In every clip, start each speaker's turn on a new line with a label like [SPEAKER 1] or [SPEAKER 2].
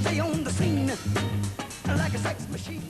[SPEAKER 1] Stay on the scene like a sex machine.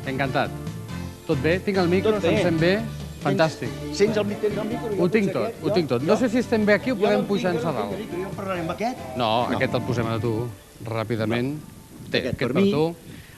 [SPEAKER 2] Encantat. Tot bé? Tinc el micro, se'm sent bé? Fantàstic.
[SPEAKER 3] Sents el micro?
[SPEAKER 2] Ho tinc tot, ho tinc tot. No sé si estem bé aquí o podem pujar en dalt.
[SPEAKER 3] Jo parlaré amb aquest?
[SPEAKER 2] No, aquest el posem a tu, ràpidament. Té,
[SPEAKER 3] Aquest
[SPEAKER 2] aquest
[SPEAKER 3] per
[SPEAKER 2] per
[SPEAKER 3] mi.
[SPEAKER 2] tu.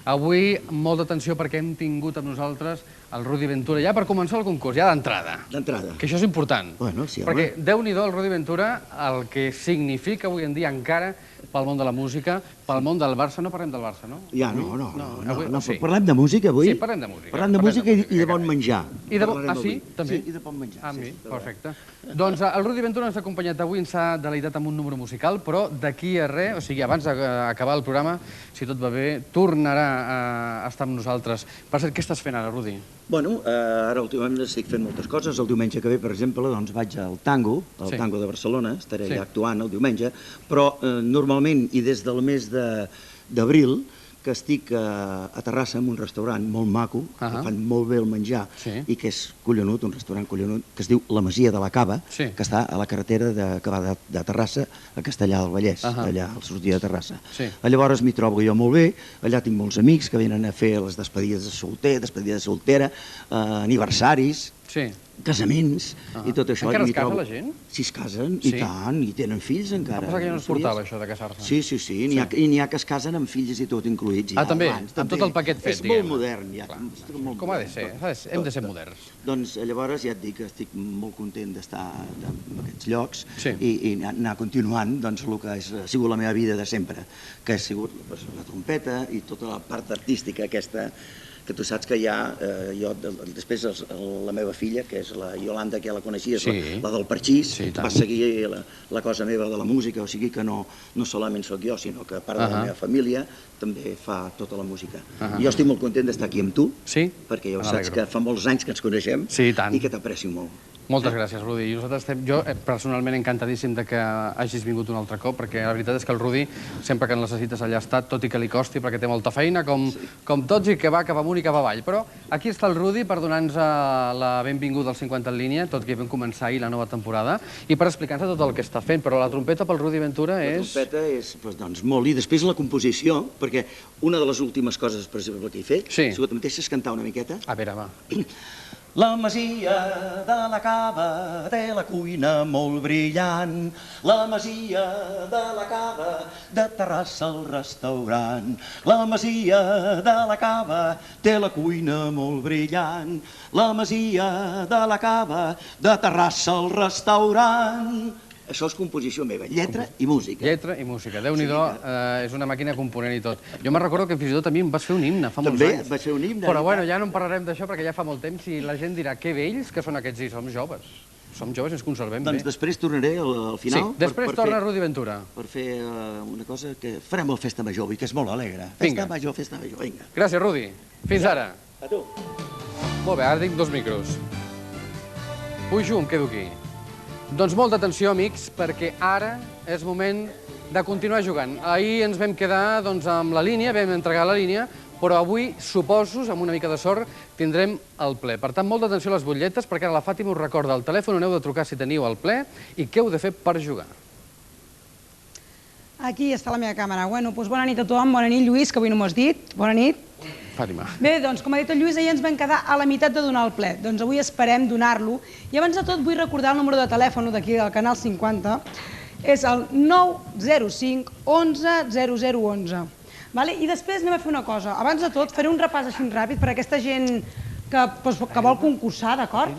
[SPEAKER 2] Avui, molta atenció perquè hem tingut amb nosaltres el Rudi Ventura, ja per començar el concurs, ja d'entrada.
[SPEAKER 3] D'entrada.
[SPEAKER 2] Que això és important.
[SPEAKER 3] Bueno, sí, home.
[SPEAKER 2] Perquè, Déu-n'hi-do, el Rudi Ventura, el que significa avui en dia encara pel món de la música, pel món del Barça. No parlem del Barça, no?
[SPEAKER 3] Ja,
[SPEAKER 2] avui-
[SPEAKER 3] no.
[SPEAKER 2] sí.
[SPEAKER 3] Parlem de música avui?
[SPEAKER 2] Sí, parlem de música.
[SPEAKER 3] Parlem de música i de bon menjar.
[SPEAKER 2] I de
[SPEAKER 3] Parlarem
[SPEAKER 2] sí?
[SPEAKER 3] avui.
[SPEAKER 2] També?
[SPEAKER 3] Sí, i de bon menjar.
[SPEAKER 2] Ah,
[SPEAKER 3] sí,
[SPEAKER 2] mi,
[SPEAKER 3] de
[SPEAKER 2] perfecte. Doncs el Rudi Ventura ens ha acompanyat avui, ens ha deleitat amb un número musical, però d'aquí a res, o sigui, abans d'acabar el programa, si tot va bé, tornarà a estar amb nosaltres. Per cert, què estàs fent ara, Rudi?
[SPEAKER 3] Bueno, ara últimament estic fent moltes coses. El diumenge que ve, per exemple, doncs vaig al tango,
[SPEAKER 2] Sí.
[SPEAKER 3] Tango de Barcelona, estaré
[SPEAKER 2] Sí.
[SPEAKER 3] ja actuant el diumenge, però normalment, i des del mes d'abril, que estic a Terrassa, en un restaurant molt maco, que fan molt bé el menjar,
[SPEAKER 2] Sí.
[SPEAKER 3] i que és collonut, un restaurant collonut, que es diu La Masia de la Cava,
[SPEAKER 2] Sí.
[SPEAKER 3] que està a la carretera que va de Terrassa a Castellar del Vallès, allà al sortir de Terrassa.
[SPEAKER 2] Sí.
[SPEAKER 3] Llavors m'hi trobo jo molt bé, allà tinc molts amics que venen a fer les despedides de solter, despedida de soltera, aniversaris,
[SPEAKER 2] Sí.
[SPEAKER 3] casaments i tot això.
[SPEAKER 2] Encara es casa la gent?
[SPEAKER 3] Sí, es casen, i tant, i tenen fills encara.
[SPEAKER 2] Em pensava que ja no es portava, això de casar-se.
[SPEAKER 3] Sí, i n'hi ha que es casen amb fills i tot incluïts.
[SPEAKER 2] També? Amb tot el paquet fet,
[SPEAKER 3] diguem. És molt modern, ja.
[SPEAKER 2] Com ha de ser, hem de ser moderns.
[SPEAKER 3] Doncs llavors ja et dic que estic molt content d'estar en aquests llocs i anar continuant el que ha sigut la meva vida de sempre, que ha sigut la trompeta i tota la part artística aquesta, que tu saps que hi ha, després la meva filla, que és la Iolanda, que ja la coneixies, la del Parxís, va seguir la cosa meva de la música, o sigui que no solament sóc jo, sinó que part de la meva família també fa tota la música. I jo estic molt content d'estar aquí amb tu, perquè ja saps que fa molts anys que ens coneixem i que t'aprecio molt.
[SPEAKER 2] Moltes gràcies, Rudi. Jo personalment encantadíssim que hagis vingut un altre cop, perquè la veritat és que el Rudi, sempre que el necessites allà ha estat, tot i que li costi, perquè té molta feina, com tots, i que va cap amunt i cap avall. Però aquí està el Rudi per donar-nos la benvinguda al 50 en línia, tot i que vam començar ahir la nova temporada, i per explicar-nos tot el que està fent. Però la trompeta pel Rudi Ventura és...
[SPEAKER 3] La trompeta és molt, i després la composició, perquè una de les últimes coses, per exemple, que he fet, si tu em deixes cantar una miqueta...
[SPEAKER 2] A veure, va.
[SPEAKER 3] La masia de la cava té la cuina molt brillant. La masia de la cava de Terrassa el restaurant. La masia de la cava té la cuina molt brillant. La masia de la cava de Terrassa el restaurant. Això és composició meva, lletra i música.
[SPEAKER 2] Lletra i música. Déu-n'hi-do, és una màquina component i tot. Jo me'n recordo que fins i tot a mi em vas fer un himne fa molts anys.
[SPEAKER 3] També et vaig fer un himne.
[SPEAKER 2] Però bueno, ja no en parlarem d'això perquè ja fa molt temps i la gent dirà que vells que són aquests i som joves. Som joves i ens conservem bé.
[SPEAKER 3] Doncs després tornaré al final.
[SPEAKER 2] Sí, després torna Rudi Ventura.
[SPEAKER 3] Per fer una cosa que farem el Festa Major avui, que és molt alegre. Festa Major, vinga.
[SPEAKER 2] Gràcies, Rudi. Fins ara.
[SPEAKER 3] A tu.
[SPEAKER 2] Molt bé, ara tinc dos micros. Pujo, em quedo aquí. Doncs molta atenció, amics, perquè ara és moment de continuar jugant. Ahir ens vam quedar amb la línia, vam entregar la línia, però avui, suposo, amb una mica de sort, tindrem el ple. Per tant, molta atenció a les butlletes, perquè ara la Fàtima us recorda el telèfon on heu de trucar si teniu el ple i què heu de fer per jugar.
[SPEAKER 4] Aquí està la meva càmera. Bueno, doncs bona nit a tothom, bona nit, Lluís, que avui no m'ho has dit. Bona nit.
[SPEAKER 2] Fàtima.
[SPEAKER 4] Bé, doncs, com ha dit el Lluís, ahir ens vam quedar a la meitat de donar el ple. Doncs avui esperem donar-lo. I abans de tot vull recordar el número de telèfon d'aquí del Canal 50. És el 905 11 0011. I després anem a fer una cosa. Abans de tot faré un repàs així ràpid per a aquesta gent que vol concursar, d'acord?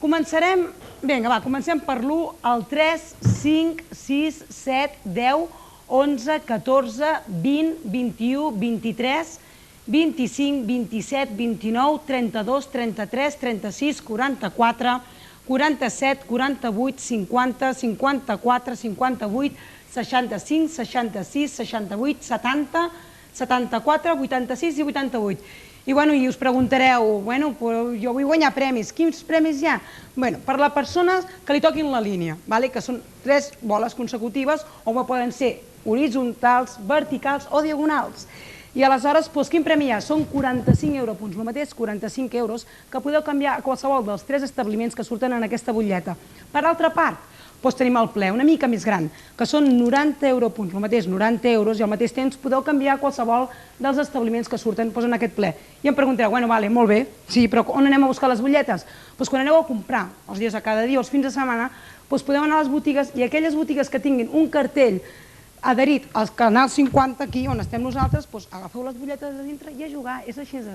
[SPEAKER 4] Començarem... Vinga, va, comencem per l'1, el 3, 5, 6, 7, 10, 11, 14, 20, 21, 23... 25, 27, 29, 32, 33, 36, 44, 47, 48, 50, 54, 58, 65, 66, 68, 70, 74, 86 i 88. I us preguntareu, jo vull guanyar premis. Quins premis hi ha? Per la persona que li toquin la línia, que són 3 boles consecutives, o poden ser horitzontals, verticals o diagonals. I aleshores, quin premi hi ha? Són 45 europunts, el mateix 45 euros, que podeu canviar a qualsevol dels 3 establiments que surten en aquesta butlleta. Per altra part, tenim el ple, una mica més gran, que són 90 europunts, el mateix 90 euros, i al mateix temps podeu canviar a qualsevol dels establiments que surten en aquest ple. I em preguntareu, molt bé, sí, però on anem a buscar les butlletes? Quan aneu a comprar, els dies a cada dia, els fins de setmana, podeu anar a les botigues i aquelles botigues que tinguin un cartell adherit al Canal 50, aquí on estem nosaltres, agafeu les butlletes de dintre i a jugar. És així de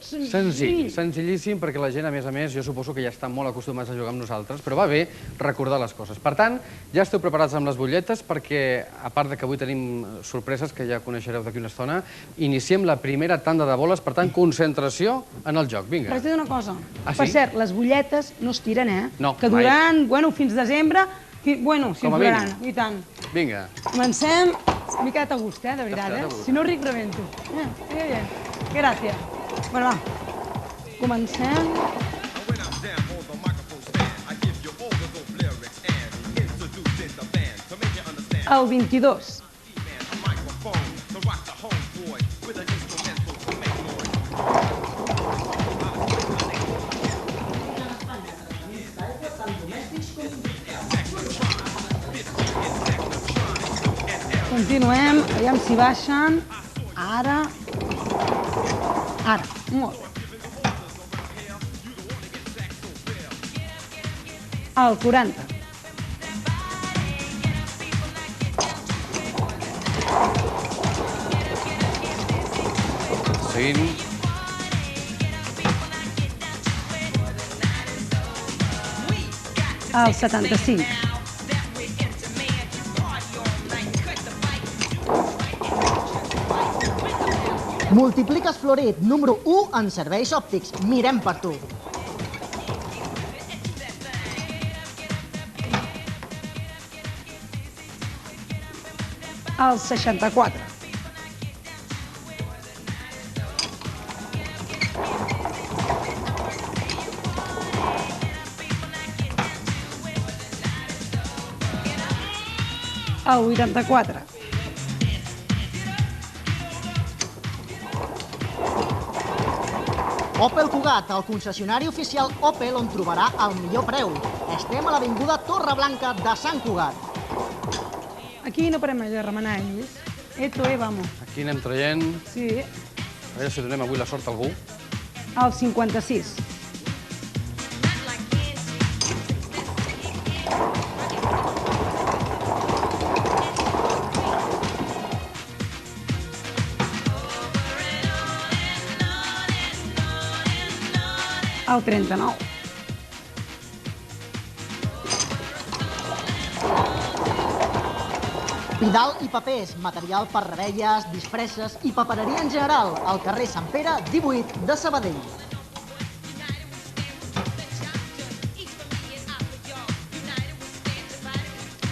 [SPEAKER 4] senzill.
[SPEAKER 2] Senzillíssim, perquè la gent, a més, jo suposo que ja està molt acostumats a jugar amb nosaltres, però va bé recordar les coses. Per tant, ja esteu preparats amb les butlletes, perquè, a part que avui tenim sorpreses que ja coneixereu d'aquí una estona, iniciem la primera tanda de boles, per tant, concentració en el joc. Vinga.
[SPEAKER 4] Però has de dir una cosa. Per cert, les butlletes no es tiren,
[SPEAKER 2] No,
[SPEAKER 4] que duran, fins desembre, sí, duraran, i tant.
[SPEAKER 2] Vinga.
[SPEAKER 4] Comencem. M'he quedat a gust, de veritat, Si no ric, rebento. Gràcies. Va. Comencem. El 22. Continuem, veiem si baixen. Ara. Molt bé. El 40.
[SPEAKER 2] Seguint.
[SPEAKER 4] El 75.
[SPEAKER 5] Multipliques Florit, número 1 en serveis òptics. Mirem per tu.
[SPEAKER 4] El 64. El 84.
[SPEAKER 5] Opel Cugat, el concessionari oficial Opel on trobarà el millor preu. Estem a l'avinguda Torreblanca de Sant Cugat.
[SPEAKER 4] Aquí no parem de remenar, Lluís. Esto, vamos.
[SPEAKER 2] Aquí anem traient.
[SPEAKER 4] Sí.
[SPEAKER 2] A veure si donem avui la sort a algú.
[SPEAKER 4] El 56. El 39.
[SPEAKER 5] Pidal i papers, material per rebelles, disfresses i papereria en general, al carrer Sant Pere, 18 de Sabadell.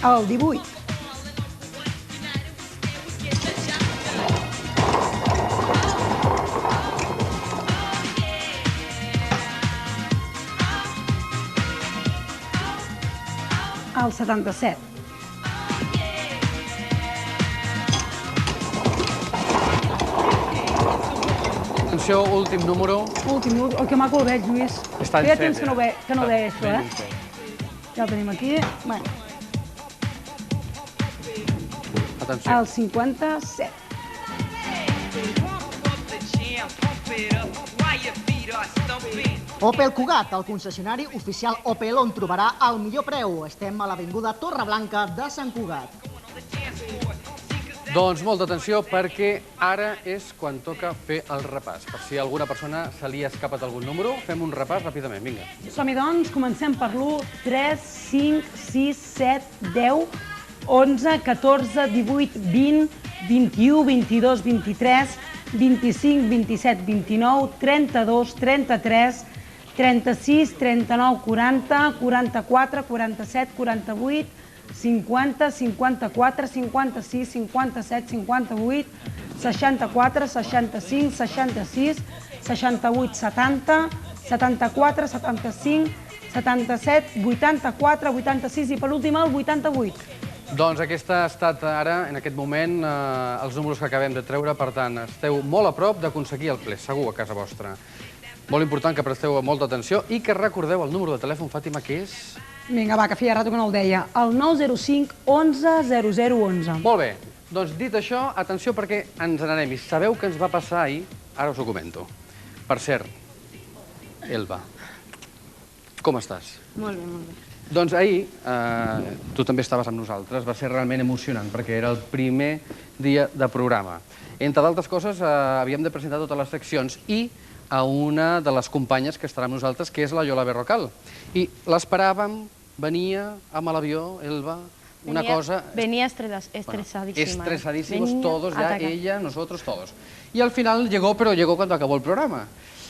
[SPEAKER 4] El 18. El 77.
[SPEAKER 2] Atenció, últim número.
[SPEAKER 4] Últim, que maco el veig, Lluís.
[SPEAKER 2] Està en
[SPEAKER 4] Feia
[SPEAKER 2] set,
[SPEAKER 4] temps que no ho veia, això,
[SPEAKER 2] ben en set.
[SPEAKER 4] Ja el tenim aquí. Bueno,
[SPEAKER 2] Atenció.
[SPEAKER 4] el 57.
[SPEAKER 5] Opel Cugat, el concessionari oficial Opel on trobarà el millor preu. Estem a l'avinguda Torreblanca de Sant Cugat.
[SPEAKER 2] Doncs molta atenció perquè ara és quan toca fer el repàs. Per si a alguna persona se li ha escapat algun número, fem un repàs ràpidament, vinga.
[SPEAKER 4] Som-hi, doncs, comencem per l'1, 3, 5, 6, 7, 10, 11, 14, 18, 20, 21, 22, 23, 25, 27, 29, 32, 33, 36, 39, 40, 44, 47, 48, 50, 54, 56, 57, 58, 64, 65, 66, 68, 70, 74, 75, 77, 84, 86 i per últim el 88.
[SPEAKER 2] Doncs aquesta ha estat ara, en aquest moment, els números que acabem de treure. Per tant, esteu molt a prop d'aconseguir el ple, segur, a casa vostra. Molt important que presteu molta atenció i que recordeu el número de telèfon, Fàtima, que és...
[SPEAKER 4] Vinga, va, que feia rato que no el deia. El 905 11 0011.
[SPEAKER 2] Molt bé. Doncs dit això, atenció perquè ens n'anem. I sabeu què ens va passar ahir? Ara us ho comento. Per cert, Elba, com estàs?
[SPEAKER 6] Molt bé, molt bé.
[SPEAKER 2] Doncs ahir, tu també estaves amb nosaltres, va ser realment emocionant perquè era el primer dia de programa. Entre d'altres coses, havíem de presentar totes les seccions i a una de les companyes que estarà amb nosaltres, que és la Yola Berrocal. I l'esperàvem, venia amb l'avió, Elba, una cosa...
[SPEAKER 6] Venía estresadísima.
[SPEAKER 2] Estresadísimos todos, ya ella, nosotros, todos. Y al final llegó, pero llegó cuando acabó el programa.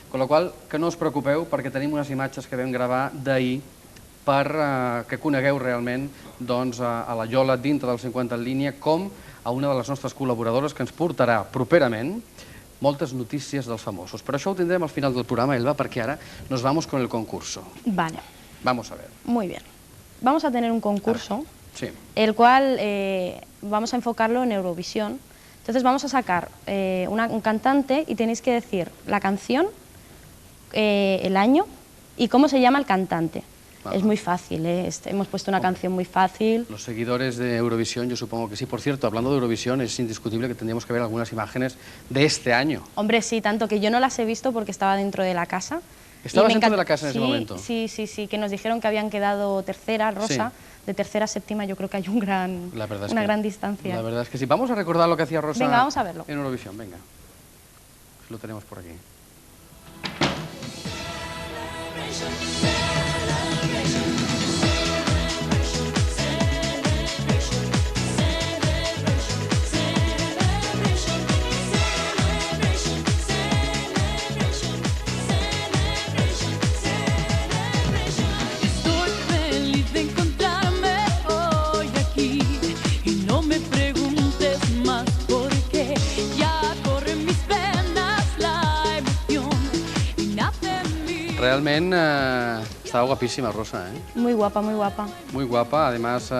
[SPEAKER 2] Con lo qual, que no us preocupeu, perquè tenim unes imatges que vam gravar d'ahir per que conegueu realment a la Yola dintre del 50 en línia com a una de les nostres col·laboradores que ens portarà properament moltes notícies dels famosos. Però això ho tindrem al final del programa, Elba, perquè ara nos vamos con el concurso.
[SPEAKER 6] Vale.
[SPEAKER 2] Vamos a ver.
[SPEAKER 6] Muy bien. Vamos a tener un concurso,
[SPEAKER 2] sí,
[SPEAKER 6] el cual vamos a enfocarlo en Eurovisión. Entonces vamos a sacar un cantante y tenéis que decir la canción, el año y cómo se llama el cantante. Vale. Es muy fácil, hemos puesto una canción muy fácil.
[SPEAKER 2] Los seguidores de Eurovisión, yo supongo que sí. Por cierto, hablando de Eurovisión, es indiscutible que tendríamos que ver algunas imágenes de este año.
[SPEAKER 6] Hombre, sí, tanto que yo no las he visto porque estaba dentro de la casa,
[SPEAKER 2] ¿Estabas
[SPEAKER 6] Y me
[SPEAKER 2] dentro de
[SPEAKER 6] encanta-
[SPEAKER 2] la casa en ese
[SPEAKER 6] Sí,
[SPEAKER 2] momento?
[SPEAKER 6] Sí, que nos dijeron que habían quedado tercera, Rosa. De tercera a séptima yo creo que hay una gran distancia.
[SPEAKER 2] La verdad es que sí. Vamos a recordar lo que hacía Rosa
[SPEAKER 6] Venga, vamos a verlo.
[SPEAKER 2] en Eurovisión, venga. Lo tenemos por aquí.
[SPEAKER 7] Estoy feliz de encontrarme hoy aquí y no me preguntes más por qué. Ya corre en mis venas la emoción y nace en mí.
[SPEAKER 2] Realment estaba guapísima Rosa, ¿eh?
[SPEAKER 6] Muy guapa, muy guapa.
[SPEAKER 2] Muy guapa, además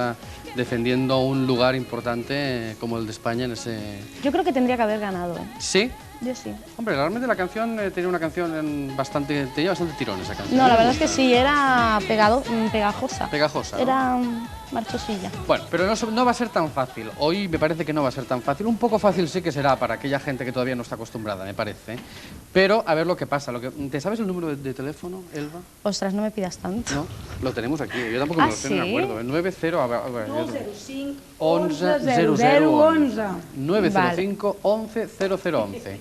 [SPEAKER 2] defendiendo un lugar importante como el de España en ese...
[SPEAKER 6] Yo creo que tendría que haber ganado.
[SPEAKER 2] ¿Sí?
[SPEAKER 6] Yo sí.
[SPEAKER 2] Hombre, realmente la canción tenía una canción tenía bastante tirón esa canción.
[SPEAKER 6] No, la verdad es que sí, era pegajosa.
[SPEAKER 2] Pegajosa, ¿no?
[SPEAKER 6] Era marchosilla.
[SPEAKER 2] Bueno, pero no va a ser tan fácil. Hoy me parece que no va a ser tan fácil. Un poco fácil sí que será para aquella gente que todavía no está acostumbrada, me parece. Pero a ver lo que pasa. ¿Te sabes el número de teléfono, Elba?
[SPEAKER 6] Ostras, no me pidas tanto.
[SPEAKER 2] No, lo tenemos aquí. Yo tampoco me lo sé, no me
[SPEAKER 6] ¿sí?
[SPEAKER 2] acuerdo. El 90... a ver,
[SPEAKER 4] 905
[SPEAKER 2] 11
[SPEAKER 4] 11
[SPEAKER 2] 0011.
[SPEAKER 4] 0011.
[SPEAKER 2] 905 11 0011.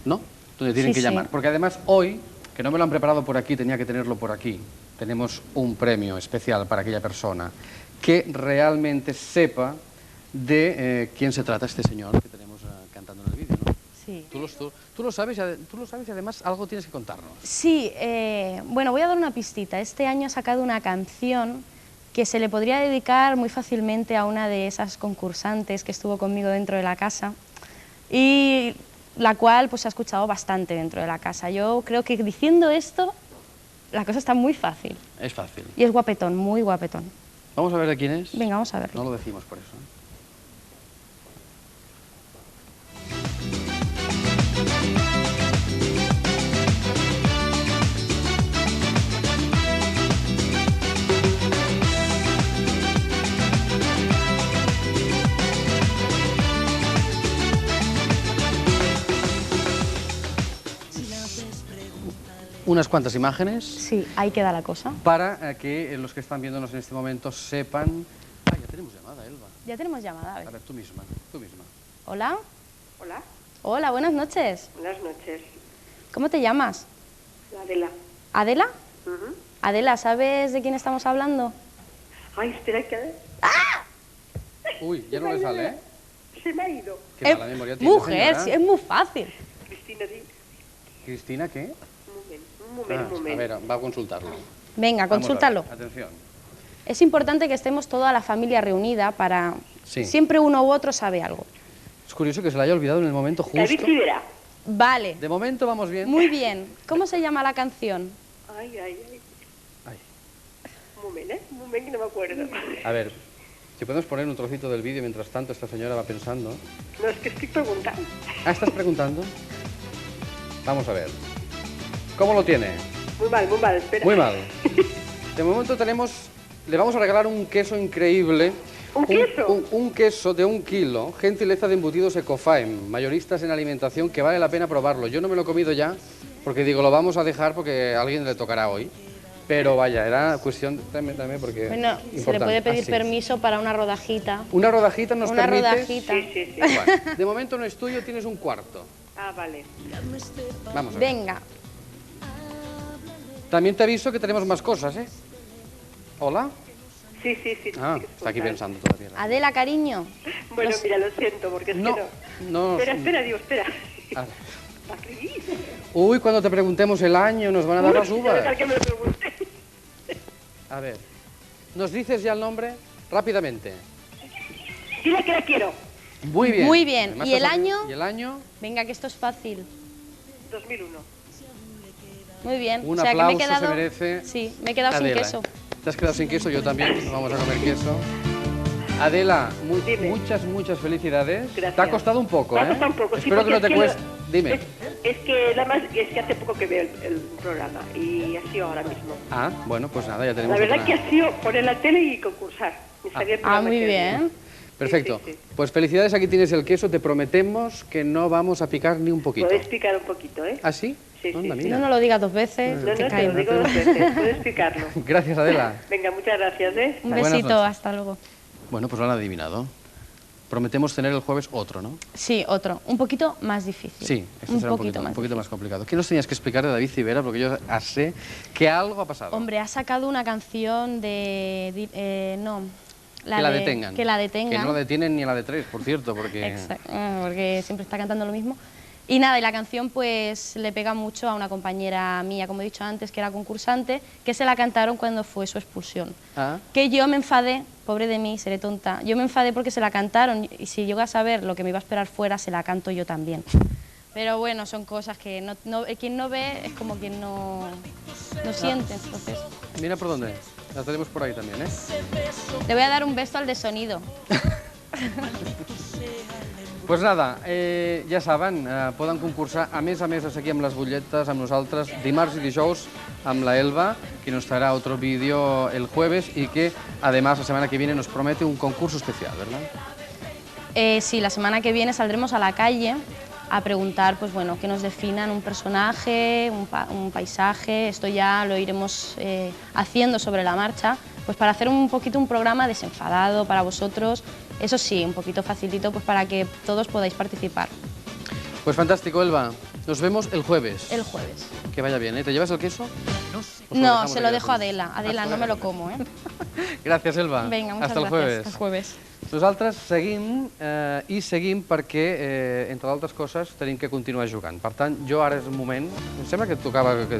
[SPEAKER 2] ¿No? Donde tienen
[SPEAKER 6] Sí,
[SPEAKER 2] que
[SPEAKER 6] sí.
[SPEAKER 2] llamar. Porque además hoy, que no me lo han preparado por aquí, tenía que tenerlo por aquí, tenemos un premio especial para aquella persona que realmente sepa de quién se trata este señor que tenemos cantando en el vídeo, ¿no?
[SPEAKER 6] Sí.
[SPEAKER 2] Tú lo sabes y además algo tienes que contarnos.
[SPEAKER 6] Sí, bueno, voy a dar una pistita. Este año ha sacado una canción que se le podría dedicar muy fácilmente a una de esas concursantes que estuvo conmigo dentro de la casa y la cual pues se ha escuchado bastante dentro de la casa. Yo creo que diciendo esto la cosa está muy fácil
[SPEAKER 2] Es fácil.
[SPEAKER 6] y es guapetón, muy guapetón.
[SPEAKER 2] Vamos a ver de quién es.
[SPEAKER 6] Venga, vamos a verlo.
[SPEAKER 2] No lo decimos por eso. Unas cuantas imágenes
[SPEAKER 6] Sí, ahí queda la cosa.
[SPEAKER 2] para que los que están viéndonos en este momento sepan... Ah, ya tenemos llamada, Elba.
[SPEAKER 6] Ya tenemos llamada. A
[SPEAKER 2] A
[SPEAKER 6] ver.
[SPEAKER 2] ver, tú misma, tú misma.
[SPEAKER 6] Hola.
[SPEAKER 8] Hola,
[SPEAKER 6] Hola, buenas noches.
[SPEAKER 8] buenas noches.
[SPEAKER 6] ¿Cómo te llamas?
[SPEAKER 8] Adela.
[SPEAKER 6] ¿Adela?
[SPEAKER 8] Ujú.
[SPEAKER 6] Adela, ¿sabes de quién estamos hablando?
[SPEAKER 8] Ay, espera que...
[SPEAKER 2] Uy, ya no le sale, ¿eh?
[SPEAKER 8] Se me ha ido.
[SPEAKER 2] Qué mala memoria tiene,
[SPEAKER 6] Mujer,
[SPEAKER 2] señora.
[SPEAKER 6] sí, es muy fácil.
[SPEAKER 8] Cristina, di...
[SPEAKER 2] ¿Cristina qué?
[SPEAKER 8] Un momento, un
[SPEAKER 2] A
[SPEAKER 8] momento.
[SPEAKER 2] ver, va a consultarlo.
[SPEAKER 6] Venga,
[SPEAKER 2] Vamos a ver,
[SPEAKER 6] consúltalo.
[SPEAKER 2] Atención.
[SPEAKER 6] Es importante que estemos toda la familia reunida para...
[SPEAKER 2] Sí.
[SPEAKER 6] Siempre uno u otro sabe algo.
[SPEAKER 2] Es curioso que se la haya olvidado en el momento justo.
[SPEAKER 8] David Rivera.
[SPEAKER 6] Vale,
[SPEAKER 2] De momento vamos bien.
[SPEAKER 6] muy bien. ¿Cómo se llama la canción?
[SPEAKER 8] Ay, ay, ay.
[SPEAKER 2] Ay.
[SPEAKER 8] Un momento que no me acuerdo.
[SPEAKER 2] A ver, si podemos poner un trocito del vídeo mientras tanto esta señora va pensando.
[SPEAKER 8] No, es que estoy preguntando.
[SPEAKER 2] Ah, ¿estás preguntando? Vamos a ver. ¿Cómo lo tiene?
[SPEAKER 8] Muy mal, espera.
[SPEAKER 2] Muy mal. De momento le vamos a regalar un queso increíble.
[SPEAKER 8] ¿Un queso?
[SPEAKER 2] Un queso de 1 kilo, gentileza de embutidos Ecofaim, mayoristas en alimentación, que vale la pena probarlo. Yo no me lo he comido ya, porque digo, lo vamos a dejar porque a alguien le tocará hoy. Pero vaya, era cuestión, dame porque...
[SPEAKER 6] Bueno, se le
[SPEAKER 2] importante.
[SPEAKER 6] puede pedir
[SPEAKER 2] Ah, sí.
[SPEAKER 6] permiso para una rodajita.
[SPEAKER 2] ¿Una rodajita nos
[SPEAKER 6] Una
[SPEAKER 2] permites?
[SPEAKER 6] rodajita.
[SPEAKER 8] Sí, sí, sí.
[SPEAKER 2] Bueno, de momento no es tuyo, tienes un cuarto.
[SPEAKER 8] Ah, vale.
[SPEAKER 2] Vamos a ver.
[SPEAKER 6] Venga,
[SPEAKER 2] También te aviso que tenemos más cosas, ¿eh? ¿Hola?
[SPEAKER 8] Sí, sí, sí.
[SPEAKER 2] Ah,
[SPEAKER 8] sí que
[SPEAKER 2] está aquí
[SPEAKER 8] contar.
[SPEAKER 2] pensando todavía.
[SPEAKER 6] Adela, cariño.
[SPEAKER 8] Bueno,
[SPEAKER 6] Los-
[SPEAKER 8] mira, lo siento, porque es
[SPEAKER 2] No,
[SPEAKER 8] que
[SPEAKER 2] no...
[SPEAKER 8] Espera, digo, espera.
[SPEAKER 2] Ah.
[SPEAKER 8] Aquí.
[SPEAKER 2] Uy, cuando te preguntemos el año nos van a dar las uvas.
[SPEAKER 8] Tal que me lo pregunté.
[SPEAKER 2] A ver, ¿nos dices ya el nombre? Rápidamente.
[SPEAKER 8] Dile que la quiero.
[SPEAKER 2] Muy bien.
[SPEAKER 6] Muy bien.
[SPEAKER 2] Además,
[SPEAKER 6] ¿Y el
[SPEAKER 2] estás-
[SPEAKER 6] año?
[SPEAKER 2] ¿Y el año?
[SPEAKER 6] Venga, que esto es fácil.
[SPEAKER 8] 2001.
[SPEAKER 6] Muy bien.
[SPEAKER 2] Un
[SPEAKER 6] o sea, que me he
[SPEAKER 2] aplauso
[SPEAKER 6] quedado...
[SPEAKER 2] se merece
[SPEAKER 6] Sí, me he quedado sin
[SPEAKER 2] Adela.
[SPEAKER 6] queso.
[SPEAKER 2] ¿Te has quedado sin queso? Yo también. Vamos a comer queso. Adela,
[SPEAKER 8] Dime.
[SPEAKER 2] muchas felicidades.
[SPEAKER 8] Gracias.
[SPEAKER 2] Te ha costado un poco,
[SPEAKER 8] Me
[SPEAKER 2] ¿eh?
[SPEAKER 8] ha costado un poco, sí,
[SPEAKER 2] Espero que no
[SPEAKER 8] porque
[SPEAKER 2] te
[SPEAKER 8] es que
[SPEAKER 2] cueste. Dime.
[SPEAKER 8] Es que nada más es que hace poco que veo el programa y ha sido ahora mismo.
[SPEAKER 2] Ah, bueno, pues nada, ya tenemos
[SPEAKER 8] La verdad
[SPEAKER 2] otra.
[SPEAKER 8] que ha sido poner la tele y concursar. Me salía el
[SPEAKER 6] Ah,
[SPEAKER 8] programa
[SPEAKER 6] muy
[SPEAKER 8] que-
[SPEAKER 6] bien.
[SPEAKER 2] Perfecto.
[SPEAKER 8] Sí, sí, sí.
[SPEAKER 2] Pues felicidades, aquí tienes el queso. Te prometemos que no vamos a picar ni un poquito.
[SPEAKER 8] Podéis picar un poquito, ¿eh?
[SPEAKER 2] ¿Ah, sí?
[SPEAKER 8] Sí,
[SPEAKER 2] Anda,
[SPEAKER 8] sí.
[SPEAKER 2] mira.
[SPEAKER 6] No lo digas 2 veces,
[SPEAKER 8] No,
[SPEAKER 6] que
[SPEAKER 8] te
[SPEAKER 6] cae.
[SPEAKER 8] lo digo 2 veces, puedo explicarlo.
[SPEAKER 2] Gracias, Adela.
[SPEAKER 8] Venga, muchas gracias, ¿eh?
[SPEAKER 6] Un
[SPEAKER 2] Buenas
[SPEAKER 6] besito,
[SPEAKER 2] noches.
[SPEAKER 6] hasta luego.
[SPEAKER 2] Bueno, pues lo han adivinado. Prometemos tener el jueves otro, ¿no?
[SPEAKER 6] Sí, otro, un poquito más difícil.
[SPEAKER 2] Sí, este será un poquito más
[SPEAKER 6] difícil.
[SPEAKER 2] complicado. ¿Qué nos tenías que explicar de David Civera? Porque yo sé que algo ha pasado.
[SPEAKER 6] Hombre, ha sacado una canción no,
[SPEAKER 2] que la detengan.
[SPEAKER 6] Que la detengan.
[SPEAKER 2] Que no la detienen ni a la de 3, por cierto, porque...
[SPEAKER 6] Exacto, porque siempre está cantando lo mismo. Y nada, y la canción pues le pega mucho a una compañera mía, como he dicho antes, que era concursante, que se la cantaron cuando fue su expulsión.
[SPEAKER 2] Ah.
[SPEAKER 6] Que yo me enfadé, pobre de mí, seré tonta, yo me enfadé porque se la cantaron y si llego a saber lo que me iba a esperar fuera, se la canto yo también. Pero bueno, son cosas que quien no ve es como quien no siente, entonces...
[SPEAKER 2] Mira por dónde. La tenemos por ahí también, ¿eh?
[SPEAKER 6] Le voy a dar un beso al de sonido.
[SPEAKER 2] Pues nada, ja saben, poden concursar a més de seguir amb les butlletes amb nosaltres dimarts i dijous amb la Elba, que nos traerá otro vídeo el jueves y que además la semana que viene nos promete un concurso especial, ¿verdad?
[SPEAKER 6] Sí, la semana que viene saldremos a la calle a preguntar, pues bueno, que nos definan un personaje, un paisaje. Esto ya lo iremos haciendo sobre la marcha, pues para hacer un poquito un programa desenfadado para vosotros. Eso sí, un poquito facilito, pues para que todos podáis participar.
[SPEAKER 2] Pues fantástico, Elba. Nos vemos el jueves.
[SPEAKER 6] El jueves.
[SPEAKER 2] Que vaya bien, ¿eh? ¿Te llevas el queso?
[SPEAKER 6] No, se lo dejo a Adela. Adela, no me lo como, ¿eh?
[SPEAKER 2] Gràcies, Elba.
[SPEAKER 6] Venga, muchas
[SPEAKER 2] Hasta el
[SPEAKER 6] gracias.
[SPEAKER 2] jueves.
[SPEAKER 6] Hasta el jueves.
[SPEAKER 2] Nosaltres seguim i seguim perquè, entre d'altres coses, tenim que continuar jugant. Per tant, jo ara és un moment... Em sembla que tocava que